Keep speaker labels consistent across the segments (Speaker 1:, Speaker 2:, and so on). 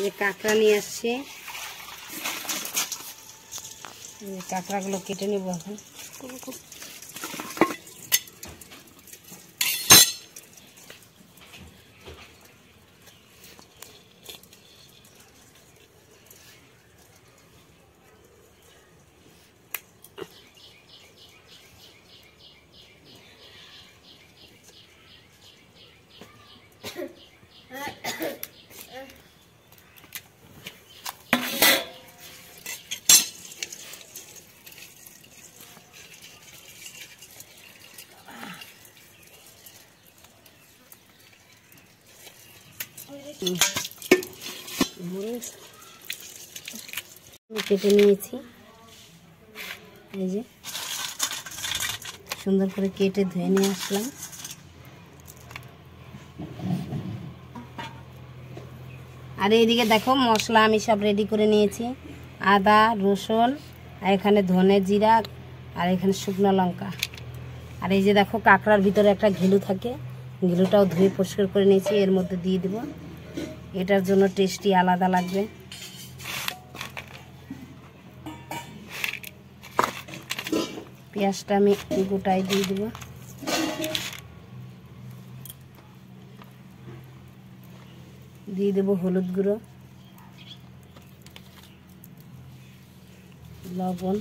Speaker 1: যে কাঁকড়া নিয়ে আসছি, কাঁকড়াগুলো কেটে নেব এখন। কেটে নিয়েছি, এই যে সুন্দর করে কেটে ধুয়ে নিয়ে আসলাম। আর এইদিকে দেখো মশলা আমি সব রেডি করে নিয়েছি, আদা রসুন আর এখানে ধনে জিরা আর এখানে শুকনো লঙ্কা। আর এই যে দেখো কাঁকড়ার ভিতরে একটা ঘিলু থাকে, ঘিলুটাও ধুয়ে পরিষ্কার করে নিয়েছি, এর মধ্যে দিয়ে দেবো। এটার জন্য টেস্টি আলাদা লাগবে। পেঁয়াজটা আমি গোটায় দিয়ে দেবো। দিয়ে দেবো হলুদ গুঁড়ো, লবণ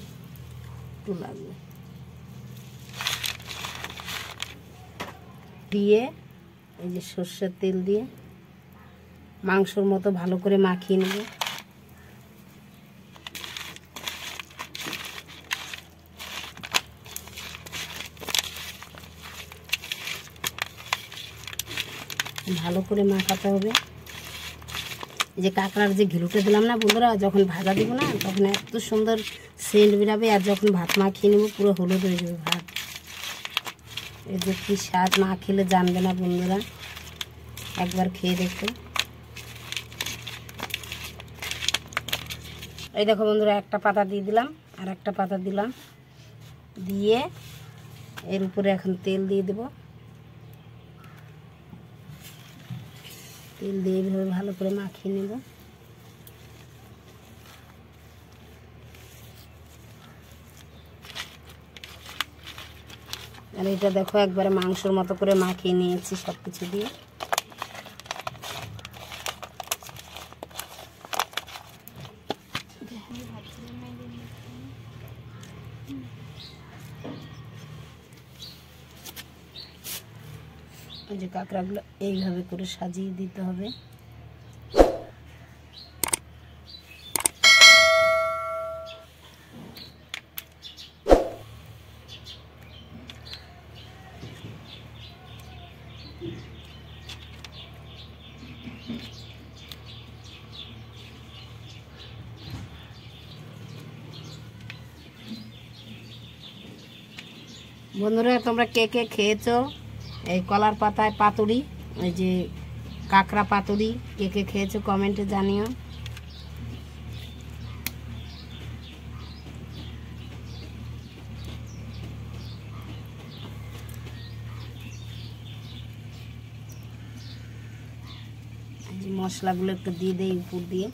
Speaker 1: একটু লাগবে, দিয়ে এই যে সর্ষের তেল দিয়ে মাংসর মতো ভালো করে মাখিয়ে নেব। ভালো করে মাখাতে হবে। এই যে কাঁকড়ার যে ঘিলুটা দিলাম না বন্ধুরা, যখন ভাজা দিব না তখন এত সুন্দর সেন্ট বেরাবে, আর যখন ভাত মাখিয়ে নেব পুরো হলুদ হয়ে যাবে ভাত। এই যে কি স্বাদ, না খেলে জানবে না বন্ধুরা, একবার খেয়ে দেখো। এই দেখো বন্ধুরা, একটা পাতা দিয়ে দিলাম আর একটা পাতা দিলাম, দিয়ে এর উপরে এখন তেল দিয়ে দেব। তেল দিয়ে এইভাবে ভালো করে মাখিয়ে নেব। আর এটা দেখো একবারে মাংসর মতো করে মাখিয়ে নিয়েছি সব কিছু দিয়ে। এই যে কাঁকড়াগুলো এইভাবে করে সাজিয়ে দিতে হবে। বন্ধুরা, তোমরা কে কে খেয়েছো এই কলার পাতায় পাতুরি, এই যে কাঁকড়া পাতুরি, কে কে খেয়েছো কমেন্টে জানিও। এই যে মশলাগুলো একটু দিয়ে দেই উপর দিয়ে।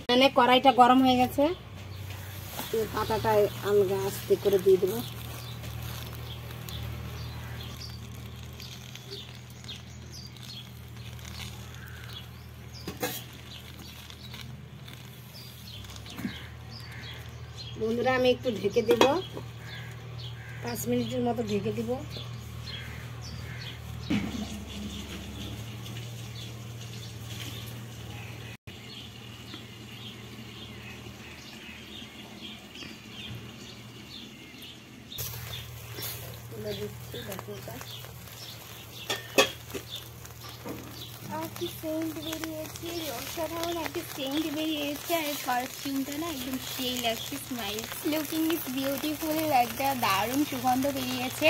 Speaker 1: এখানে কড়াইটা গরম হয়ে গেছে, পাতাটা আলগা আস্তে করে দিয়ে দেবো। বন্ধুরা, আমি একটু ঢেকে দেব, 5 মিনিটের মতো ঢেকে দেব।
Speaker 2: কি সেন্ট বেরিয়েছে, অসাধারণ একটা সেন্ট বেরিয়েছে। আর পারফিউমটা না একদম সেই লাগছে, স্মাইল লুকিং ইজ বিউটিফুল, একটা দারুণ সুগন্ধ বেরিয়েছে।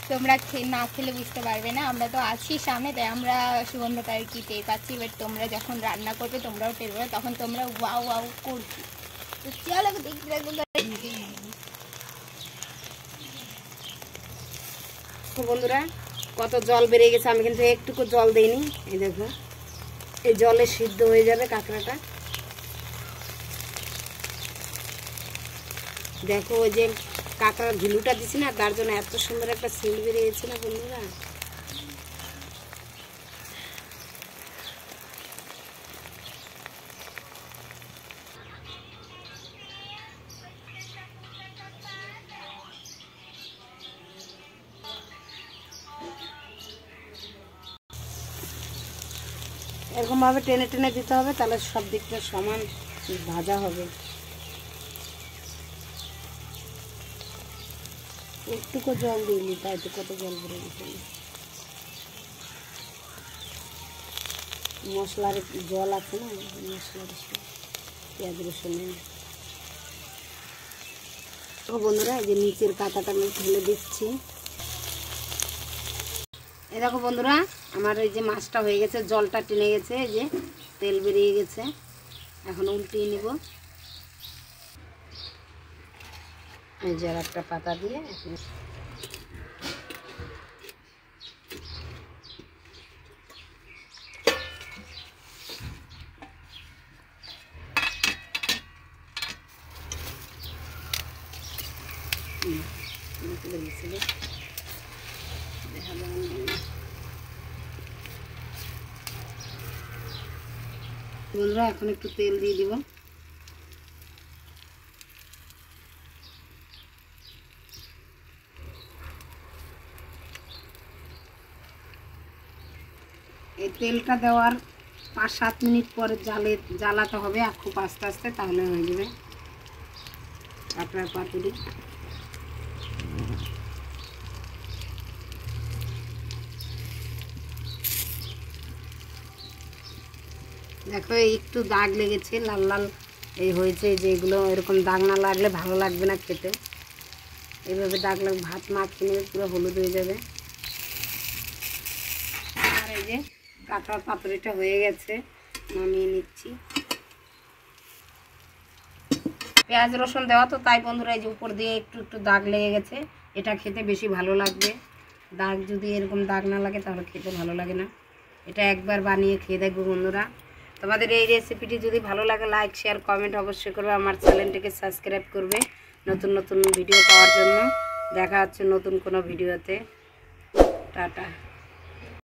Speaker 2: তোমরা না খেলে বুঝতে পারবে না, আমরা তো আছি সামনে তাই আমরা সুগন্ধটা আর কি টের পাচ্ছি, বাট তোমরা যখন রান্না করবে তোমরাও টের পাবে, তখন তোমরা ওয়াও ওয়াও করবে। তো চলো দেখতে থাকো।
Speaker 1: তো বন্ধুরা কত জল বেরিয়ে গেছে, আমি কিন্তু একটুকু জল দিইনি। এই দেখো এই জলে সিদ্ধ হয়ে যাবে কাঁকড়াটা। দেখো ওই যে কাঁকড়ার ঘিলুটা দিছি না, তার জন্য এত সুন্দর একটা সেন্ট বেরিয়েছে না বন্ধুরা। এরকম ভাবে টেনে টেনে দিতে হবে, তাহলে সব দিকটা সমান ভাজা হবে। একটুকু জল দিইনি, তাই তো কত জল ভরে গেছে। মশলার জল আছে না, মশলার পেঁয়াজ রসুনের। তো বন্ধুরা এই যে নিচের কাঁটাটা আমি ঢেলে দিচ্ছি। এই দেখো বন্ধুরা আমার এই যে মাছটা হয়ে গেছে, জলটা টেনে গেছে, এই যে তেল বেরিয়ে গেছে। এখন উল্টিয়ে নিব। এই যে আর একটা পাতা দিয়ে বন্ধুরা এখন একটু তেল দিয়ে দিব। এই তেলটা দেওয়ার 5-7 মিনিট পরে জ্বালাতে হবে, আর খুব আস্তে আস্তে, তাহলে হয়ে যাবে কাঁকড়ার পাতুরি। দেখো একটু দাগ লেগেছে, লাল লাল এই হয়েছে, যে এগুলো এরকম দাগ না লাগলে ভালো লাগবে না খেতে। এইভাবে দাগ লাগবে, ভাত মাখিয়ে নিয়ে পুরো হলুদ হয়ে যাবে। আর এই যে কাঁকড়ার পাতুরিটা হয়ে গেছে, নামিয়ে নিচ্ছি। পেঁয়াজ রসুন দেওয়া তো, তাই বন্ধুরা এই যে উপর দিয়ে একটু একটু দাগ লেগে গেছে। এটা খেতে বেশি ভালো লাগবে। দাগ যদি এরকম দাগ না লাগে তাহলে খেতে ভালো লাগে না। এটা একবার বানিয়ে খেয়ে দেখবো বন্ধুরা। তোমাদের এই রেসিপিটি যদি ভালো লাগে লাইক শেয়ার কমেন্ট অবশ্যই করবে। আমার চ্যানেলটিকে সাবস্ক্রাইব করবে নতুন নতুন ভিডিও পাওয়ার জন্য। দেখা হচ্ছে নতুন কোনো ভিডিওতে। টাটা।